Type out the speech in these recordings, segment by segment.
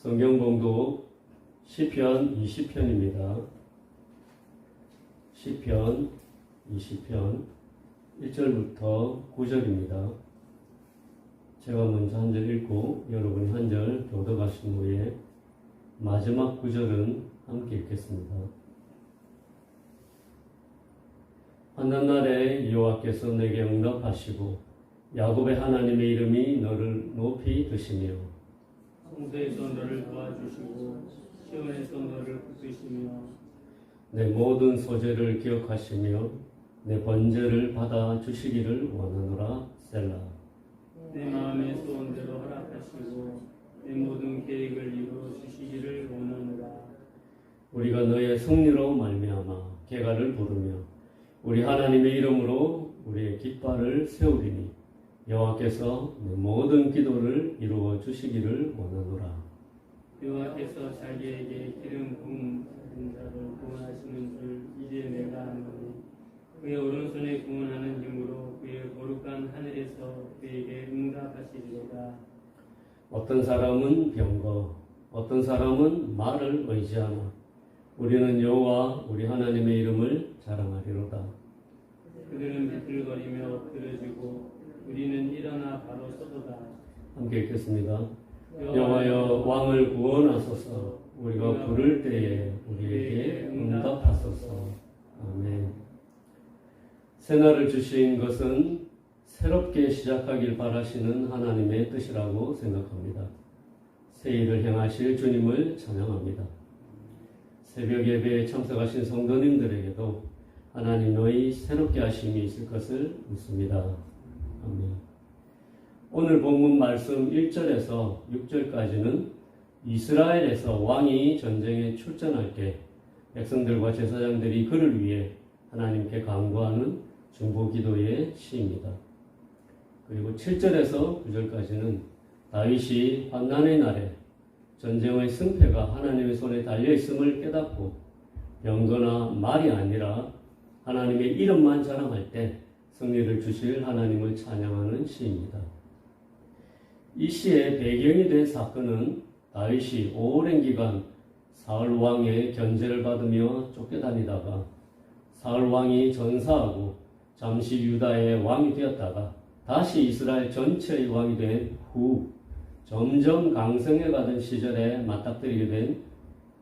성경 봉독 시편 20편입니다. 시편 20편 1절부터 9절입니다. 제가 먼저 한 절 읽고 여러분이 한 절 교독하신 후에 마지막 9절은 함께 읽겠습니다. 한낱날에 여호와께서 내게 응답하시고 야곱의 하나님의 이름이 너를 높이 드시며 성소에서 너를 도와주시고 시온에서 너를 붙드시며 내 모든 소재를 기억하시며 내 번제를 받아 주시기를 원하노라. 셀라. 내 마음의 소원대로 허락하시고 내 모든 계획을 이루어 주시기를 원하노라. 우리가 너의 승리로 말미암아 개가를 부르며 우리 하나님의 이름으로 우리의 깃발을 세우리니 여호와께서 내 모든 기도를 이루어 주시기를 원하노라. 여호와께서 자기에게 기름 부은 자를 구원하시는 줄 이제 내가 아노니 그의 오른손에 구원하는 힘으로 그의 거룩한 하늘에서 그에게 응답하시리로다. 어떤 사람은 병거, 어떤 사람은 말을 의지하나 우리는 여호와 우리 하나님의 이름을 자랑하리로다. 그들은 비틀거리며 엎드려지고 우리는 일어나 바로 서도다. 함께 읽겠습니다. 여호와여 왕을 구원하소서. 우리가 부를 때에 우리에게 응답하소서. 아멘. 새날을 주신 것은 새롭게 시작하길 바라시는 하나님의 뜻이라고 생각합니다. 새 일을 행하실 주님을 찬양합니다. 새벽 예배에 참석하신 성도님들에게도 하나님의 새롭게 하심이 있을 것을 믿습니다. 아멘. 오늘 본문 말씀 1절에서 6절까지는 이스라엘에서 왕이 전쟁에 출전할 때 백성들과 제사장들이 그를 위해 하나님께 간구하는 중보기도의 시입니다. 그리고 7절에서 9절까지는 다윗이 환난의 날에 전쟁의 승패가 하나님의 손에 달려있음을 깨닫고 병거나 말이 아니라 하나님의 이름만 자랑할 때 승리를 주실 하나님을 찬양하는 시입니다. 이 시의 배경이 된 사건은 다윗이 오랜 기간 사울 왕의 견제를 받으며 쫓겨다니다가 사울 왕이 전사하고 잠시 유다의 왕이 되었다가 다시 이스라엘 전체의 왕이 된 후 점점 강성해 가던 시절에 맞닥뜨리게 된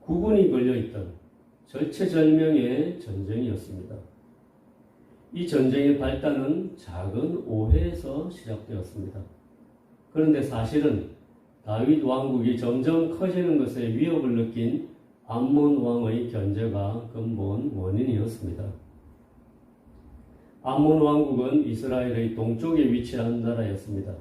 국군이 걸려있던 절체절명의 전쟁이었습니다. 이 전쟁의 발단은 작은 오해에서 시작되었습니다. 그런데 사실은 다윗 왕국이 점점 커지는 것에 위협을 느낀 암몬 왕의 견제가 근본 원인이었습니다. 암몬 왕국은 이스라엘의 동쪽에 위치한 나라였습니다.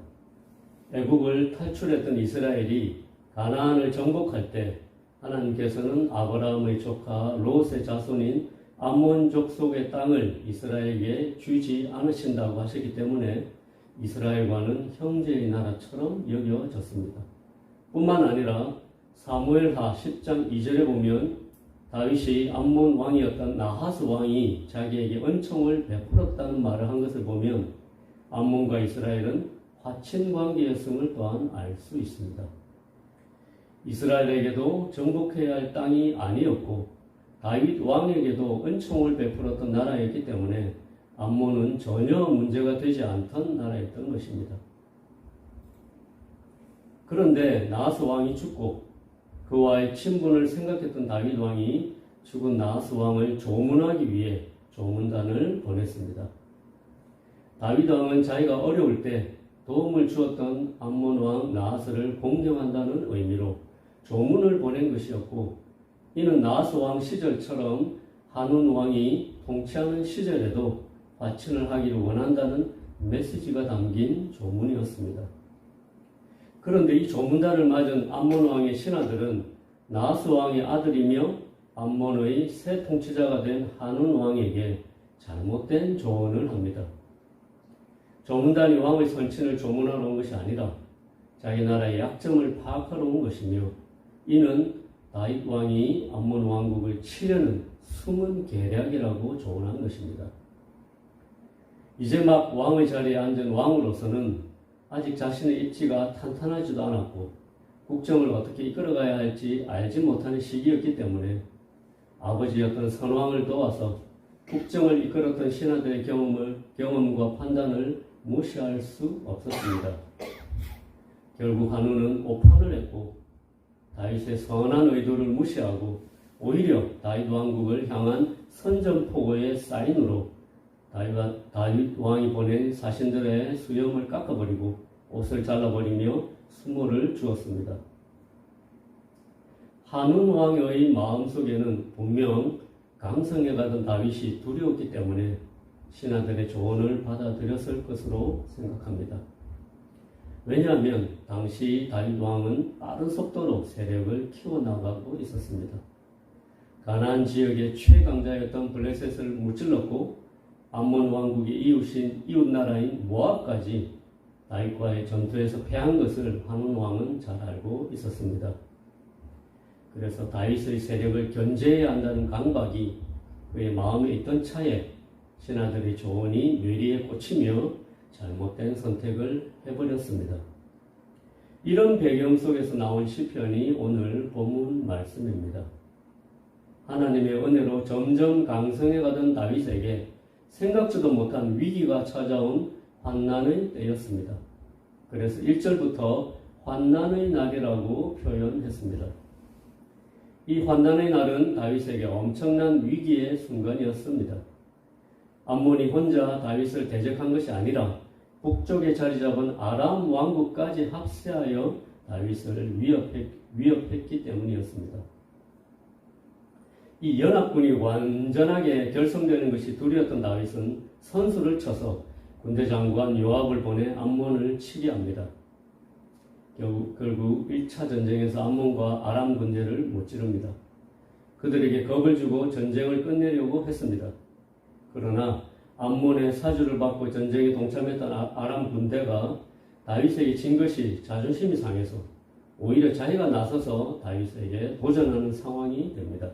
애국을 탈출했던 이스라엘이 가나안을 정복할 때 하나님께서는 아브라함의 조카 롯의 자손인 암몬족 속의 땅을 이스라엘에게 주지 않으신다고 하셨기 때문에 이스라엘과는 형제의 나라처럼 여겨졌습니다. 뿐만 아니라 사무엘하 10장 2절에 보면 다윗이 암몬 왕이었던 나하스 왕이 자기에게 은총을 베풀었다는 말을 한 것을 보면 암몬과 이스라엘은 화친 관계였음을 또한 알 수 있습니다. 이스라엘에게도 정복해야 할 땅이 아니었고 다윗 왕에게도 은총을 베풀었던 나라였기 때문에 암몬은 전혀 문제가 되지 않던 나라였던 것입니다. 그런데 나하스 왕이 죽고 그와의 친분을 생각했던 다윗 왕이 죽은 나하스 왕을 조문하기 위해 조문단을 보냈습니다. 다윗 왕은 자기가 어려울 때 도움을 주었던 암몬 왕 나하스를 공경한다는 의미로 조문을 보낸 것이었고 이는 나하스 왕 시절처럼 한운 왕이 통치하는 시절에도 화친을 하기를 원한다는 메시지가 담긴 조문이었습니다. 그런데 이 조문단을 맞은 암몬 왕의 신하들은 나하스 왕의 아들이며 암몬의 새 통치자가 된 한운 왕에게 잘못된 조언을 합니다. 조문단이 왕의 선친을 조문하러 온 것이 아니라 자기 나라의 약점을 파악하러 온 것이며 이는 다윗 왕이 암몬 왕국을 치려는 숨은 계략이라고 조언한 것입니다. 이제 막 왕의 자리에 앉은 왕으로서는 아직 자신의 입지가 탄탄하지도 않았고 국정을 어떻게 이끌어가야 할지 알지 못하는 시기였기 때문에 아버지였던 선왕을 도와서 국정을 이끌었던 신하들의 경험과 판단을 무시할 수 없었습니다. 결국 한우는 오판을 했고 다윗의 선한 의도를 무시하고 오히려 다윗 왕국을 향한 선전포고의 사인으로 다윗 왕이 보낸 사신들의 수염을 깎아버리고 옷을 잘라버리며 수모를 주었습니다. 한운 왕의 마음속에는 분명 강성에 가던 다윗이 두려웠기 때문에 신하들의 조언을 받아들였을 것으로 생각합니다. 왜냐하면 당시 다윗 왕은 빠른 속도로 세력을 키워나가고 있었습니다. 가나안 지역의 최강자였던 블레셋을 무찔렀고 암몬 왕국의 이웃 나라인 모압까지 다윗과의 전투에서 패한 것을 한운 왕은 잘 알고 있었습니다. 그래서 다윗의 세력을 견제해야 한다는 강박이 그의 마음에 있던 차에 신하들의 조언이 뇌리에 꽂히며 잘못된 선택을 해버렸습니다. 이런 배경 속에서 나온 시편이 오늘 본문 말씀입니다. 하나님의 은혜로 점점 강성해가던 다윗에게 생각지도 못한 위기가 찾아온 환난의 때였습니다. 그래서 1절부터 환난의 날이라고 표현했습니다. 이 환난의 날은 다윗에게 엄청난 위기의 순간이었습니다. 암몬이 혼자 다윗을 대적한 것이 아니라 북쪽에 자리 잡은 아람 왕국까지 합세하여 다윗을 위협했기 때문이었습니다. 이 연합군이 완전하게 결성되는 것이 두려웠던 다윗은 선수를 쳐서 군대 장관 요압을 보내 암몬을 치게 합니다. 결국 1차 전쟁에서 암몬과 아람 군대를 무찌릅니다. 그들에게 겁을 주고 전쟁을 끝내려고 했습니다. 그러나 암몬의 사주를 받고 전쟁에 동참했던 아람 군대가 다윗에게 진 것이 자존심이 상해서 오히려 자기가 나서서 다윗에게 도전하는 상황이 됩니다.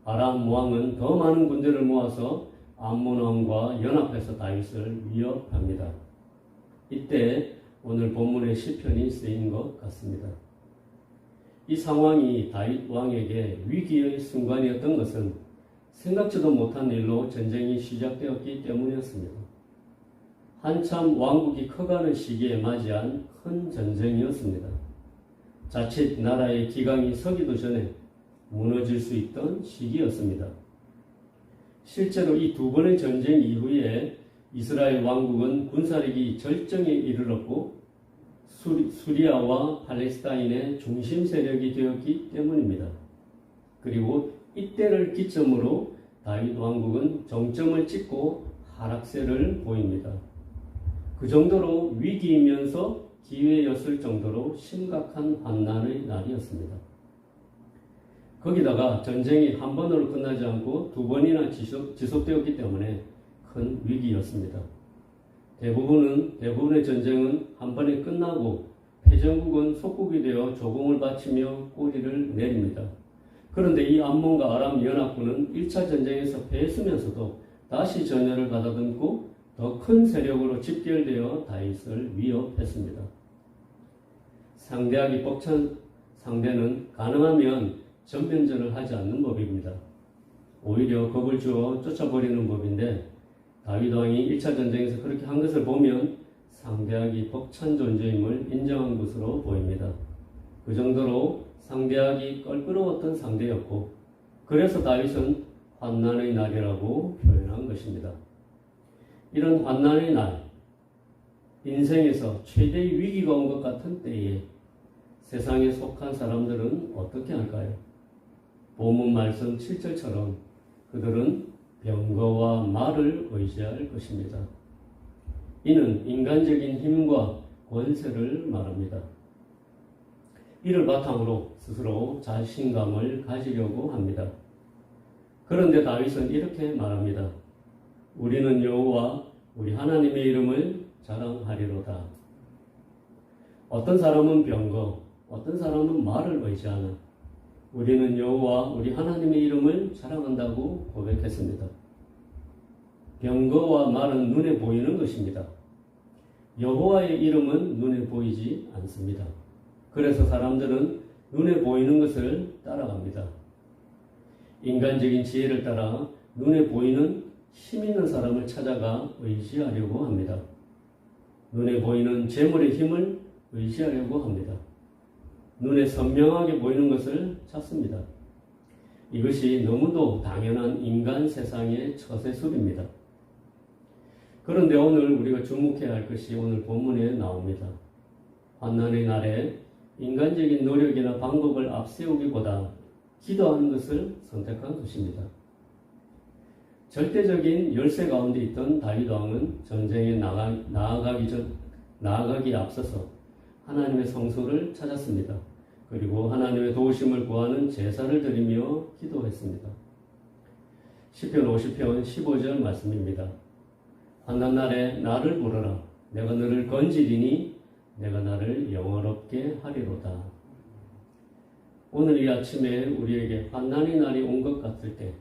아람 왕은 더 많은 군대를 모아서 암몬 왕과 연합해서 다윗을 위협합니다. 이때 오늘 본문의 시편이 쓰인 것 같습니다. 이 상황이 다윗 왕에게 위기의 순간이었던 것은 생각지도 못한 일로 전쟁이 시작되었기 때문이었습니다. 한참 왕국이 커가는 시기에 맞이한 큰 전쟁이었습니다. 자칫 나라의 기강이 서기도 전에 무너질 수 있던 시기였습니다. 실제로 이 두 번의 전쟁 이후에 이스라엘 왕국은 군사력이 절정에 이르렀고 수리아와 팔레스타인의 중심 세력이 되었기 때문입니다. 그리고 이때를 기점으로 다윗 왕국은 정점을 찍고 하락세를 보입니다. 그 정도로 위기이면서 기회였을 정도로 심각한 환난의 날이었습니다. 거기다가 전쟁이 한 번으로 끝나지 않고 두 번이나 지속되었기 때문에 큰 위기였습니다. 대부분의 전쟁은 한 번에 끝나고 패전국은 속국이 되어 조공을 바치며 꼬리를 내립니다. 그런데 이 암몬과 아람 연합군은 1차 전쟁에서 패했으면서도 다시 전열을 가다듬고 더 큰 세력으로 집결되어 다윗을 위협했습니다. 상대하기 벅찬 상대는 가능하면 전면전을 하지 않는 법입니다. 오히려 겁을 주어 쫓아버리는 법인데 다윗 왕이 1차 전쟁에서 그렇게 한 것을 보면 상대하기 벅찬 존재임을 인정한 것으로 보입니다. 그 정도로 상대하기 껄끄러웠던 상대였고 그래서 다윗은 환난의 날이라고 표현한 것입니다. 이런 환난의 날, 인생에서 최대의 위기가 온 것 같은 때에 세상에 속한 사람들은 어떻게 할까요? 본문 말씀 7절처럼 그들은 병거와 말을 의지할 것입니다. 이는 인간적인 힘과 권세를 말합니다. 이를 바탕으로 스스로 자신감을 가지려고 합니다. 그런데 다윗은 이렇게 말합니다. 우리는 여호와 우리 하나님의 이름을 자랑하리로다. 어떤 사람은 병거, 어떤 사람은 말을 의지하는 우리는 여호와 우리 하나님의 이름을 자랑한다고 고백했습니다. 병거와 말은 눈에 보이는 것입니다. 여호와의 이름은 눈에 보이지 않습니다. 그래서 사람들은 눈에 보이는 것을 따라갑니다. 인간적인 지혜를 따라 눈에 보이는 힘 있는 사람을 찾아가 의지하려고 합니다. 눈에 보이는 재물의 힘을 의지하려고 합니다. 눈에 선명하게 보이는 것을 찾습니다. 이것이 너무도 당연한 인간 세상의 처세술입니다. 그런데 오늘 우리가 주목해야 할 것이 오늘 본문에 나옵니다. 환난의 날에 인간적인 노력이나 방법을 앞세우기보다 기도하는 것을 선택한 것입니다. 절대적인 열세 가운데 있던 다윗 왕은 전쟁에 나아가기 앞서서 하나님의 성소를 찾았습니다. 그리고 하나님의 도우심을 구하는 제사를 드리며 기도했습니다. 시편 50편 15절 말씀입니다. 환난날에 나를 부르라. 내가 너를 건지리니 내가 나를 영화롭게 하리로다. 오늘 이 아침에 우리에게 환난의 날이 온 것 같을 때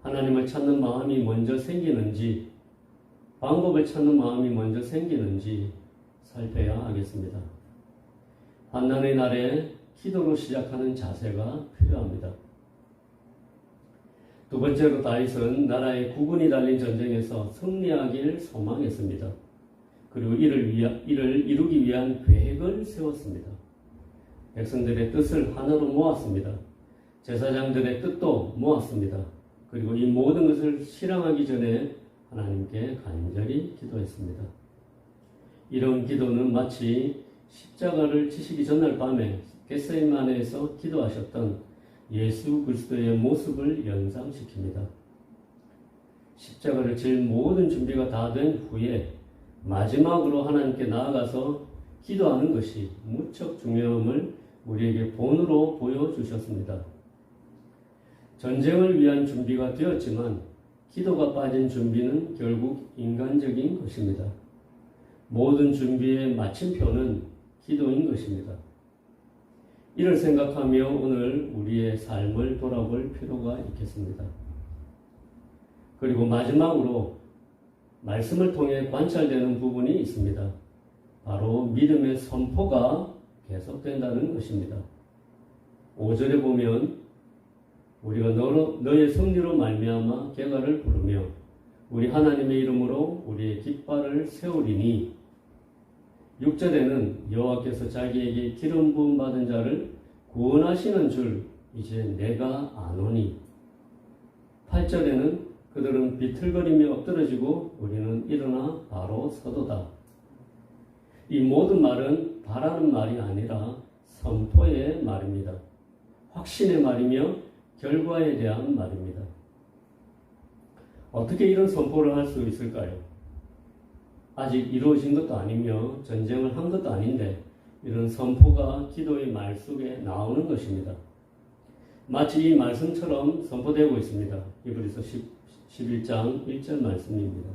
하나님을 찾는 마음이 먼저 생기는지 방법을 찾는 마음이 먼저 생기는지 살펴야 하겠습니다. 환난의 날에 기도로 시작하는 자세가 필요합니다. 두 번째로 다윗은 나라의 국군이 달린 전쟁에서 승리하길 소망했습니다. 그리고 이를 이루기 위한 계획을 세웠습니다. 백성들의 뜻을 하나로 모았습니다. 제사장들의 뜻도 모았습니다. 그리고 이 모든 것을 실행하기 전에 하나님께 간절히 기도했습니다. 이런 기도는 마치 십자가를 지시기 전날 밤에 겟세마네에서 기도하셨던 예수 그리스도의 모습을 연상시킵니다. 십자가를 질 모든 준비가 다 된 후에 마지막으로 하나님께 나아가서 기도하는 것이 무척 중요함을 우리에게 본으로 보여주셨습니다. 전쟁을 위한 준비가 되었지만 기도가 빠진 준비는 결국 인간적인 것입니다. 모든 준비의 마침표는 기도인 것입니다. 이를 생각하며 오늘 우리의 삶을 돌아볼 필요가 있겠습니다. 그리고 마지막으로 말씀을 통해 관찰되는 부분이 있습니다. 바로 믿음의 선포가 계속된다는 것입니다. 5절에 보면 우리가 너의 승리로 말미암아 개가를 부르며 우리 하나님의 이름으로 우리의 깃발을 세우리니 6절에는 여호와께서 자기에게 기름 부음 받은 자를 구원하시는 줄 이제 내가 아노니 8절에는 그들은 비틀거리며 엎드러지고 우리는 일어나 바로 서도다. 이 모든 말은 바라는 말이 아니라 선포의 말입니다. 확신의 말이며 결과에 대한 말입니다. 어떻게 이런 선포를 할 수 있을까요? 아직 이루어진 것도 아니며 전쟁을 한 것도 아닌데 이런 선포가 기도의 말 속에 나오는 것입니다. 마치 이 말씀처럼 선포되고 있습니다. 히브리서 11장 1절 말씀입니다.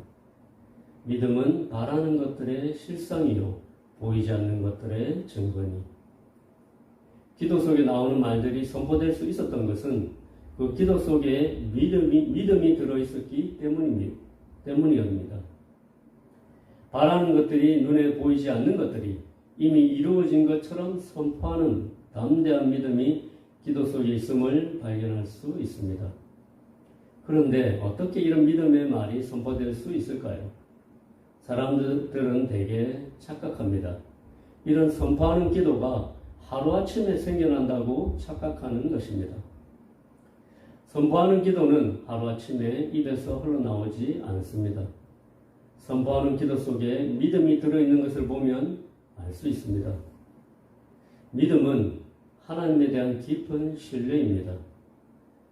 믿음은 바라는 것들의 실상이요 보이지 않는 것들의 증거니. 기도 속에 나오는 말들이 선포될 수 있었던 것은 그 기도 속에 믿음이 들어있었기 때문이었습니다. 바라는 것들이 눈에 보이지 않는 것들이 이미 이루어진 것처럼 선포하는 담대한 믿음이 기도 속에 있음을 발견할 수 있습니다. 그런데 어떻게 이런 믿음의 말이 선포될 수 있을까요? 사람들은 대개 착각합니다. 이런 선포하는 기도가 하루아침에 생겨난다고 착각하는 것입니다. 선포하는 기도는 하루아침에 입에서 흘러나오지 않습니다. 선포하는 기도 속에 믿음이 들어있는 것을 보면 알 수 있습니다. 믿음은 하나님에 대한 깊은 신뢰입니다.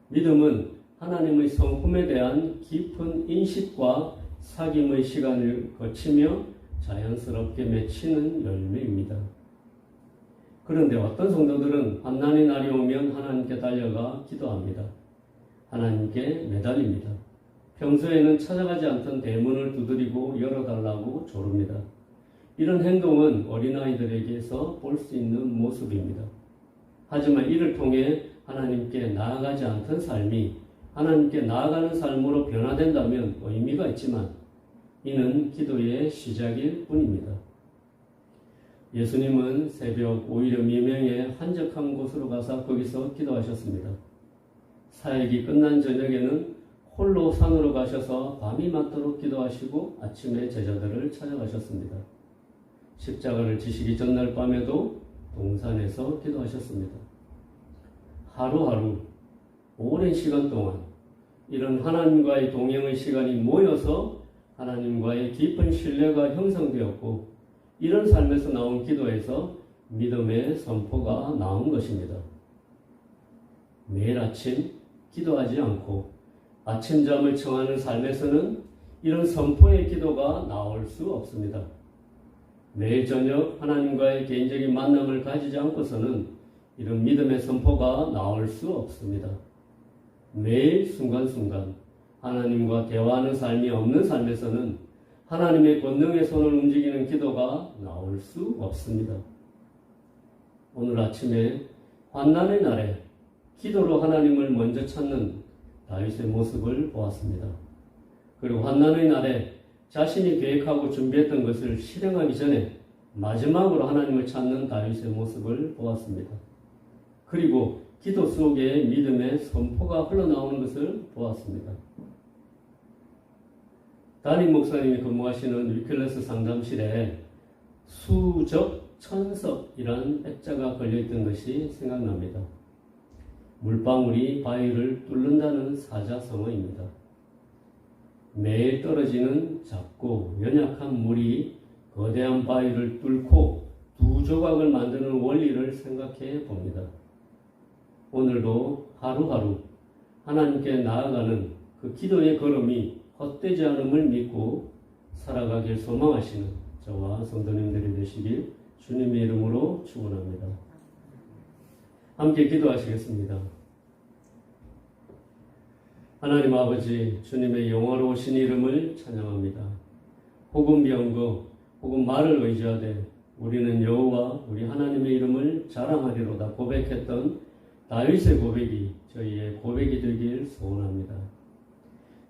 믿음은 하나님의 성품에 대한 깊은 인식과 사귐의 시간을 거치며 자연스럽게 맺히는 열매입니다. 그런데 어떤 성도들은 환난의 날이 오면 하나님께 달려가 기도합니다. 하나님께 매달립니다. 평소에는 찾아가지 않던 대문을 두드리고 열어달라고 조릅니다. 이런 행동은 어린아이들에게서 볼 수 있는 모습입니다. 하지만 이를 통해 하나님께 나아가지 않던 삶이 하나님께 나아가는 삶으로 변화된다면 의미가 있지만 이는 기도의 시작일 뿐입니다. 예수님은 새벽 오히려 미명에 한적한 곳으로 가서 거기서 기도하셨습니다. 사역이 끝난 저녁에는 홀로 산으로 가셔서 밤이 맞도록 기도하시고 아침에 제자들을 찾아가셨습니다. 십자가를 지시기 전날 밤에도 동산에서 기도하셨습니다. 하루하루 오랜 시간 동안 이런 하나님과의 동행의 시간이 모여서 하나님과의 깊은 신뢰가 형성되었고 이런 삶에서 나온 기도에서 믿음의 선포가 나온 것입니다. 매일 아침 기도하지 않고 아침잠을 청하는 삶에서는 이런 선포의 기도가 나올 수 없습니다. 매일 저녁 하나님과의 개인적인 만남을 가지지 않고서는 이런 믿음의 선포가 나올 수 없습니다. 매일 순간순간 하나님과 대화하는 삶이 없는 삶에서는 하나님의 권능의 손을 움직이는 기도가 나올 수 없습니다. 오늘 아침에 환난의 날에 기도로 하나님을 먼저 찾는 다윗의 모습을 보았습니다. 그리고 환난의 날에 자신이 계획하고 준비했던 것을 실행하기 전에 마지막으로 하나님을 찾는 다윗의 모습을 보았습니다. 그리고 기도 속에 믿음의 선포가 흘러나오는 것을 보았습니다. 담임 목사님이 근무하시는 위클래스 상담실에 수적 천석이란 액자가 걸려있던 것이 생각납니다. 물방울이 바위를 뚫는다는 사자성어입니다. 매일 떨어지는 작고 연약한 물이 거대한 바위를 뚫고 두 조각을 만드는 원리를 생각해 봅니다. 오늘도 하루하루 하나님께 나아가는 그 기도의 걸음이 헛되지 않음을 믿고 살아가길 소망하시는 저와 성도님들이 되시길 주님의 이름으로 축원합니다. 함께 기도하시겠습니다. 하나님 아버지, 주님의 영화로우신 이름을 찬양합니다. 혹은 병거 혹은 말을 의지하되 우리는 여호와 우리 하나님의 이름을 자랑하리로다 고백했던 다윗의 고백이 저희의 고백이 되길 소원합니다.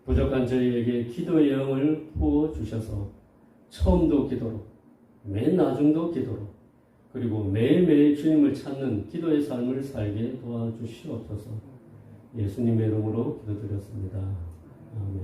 부족한 저희에게 기도의 영을 부어주셔서 처음도 기도로 맨 나중도 기도로 그리고 매일매일 주님을 찾는 기도의 삶을 살게 도와주시옵소서. 예수님의 이름으로 기도드렸습니다. 아멘.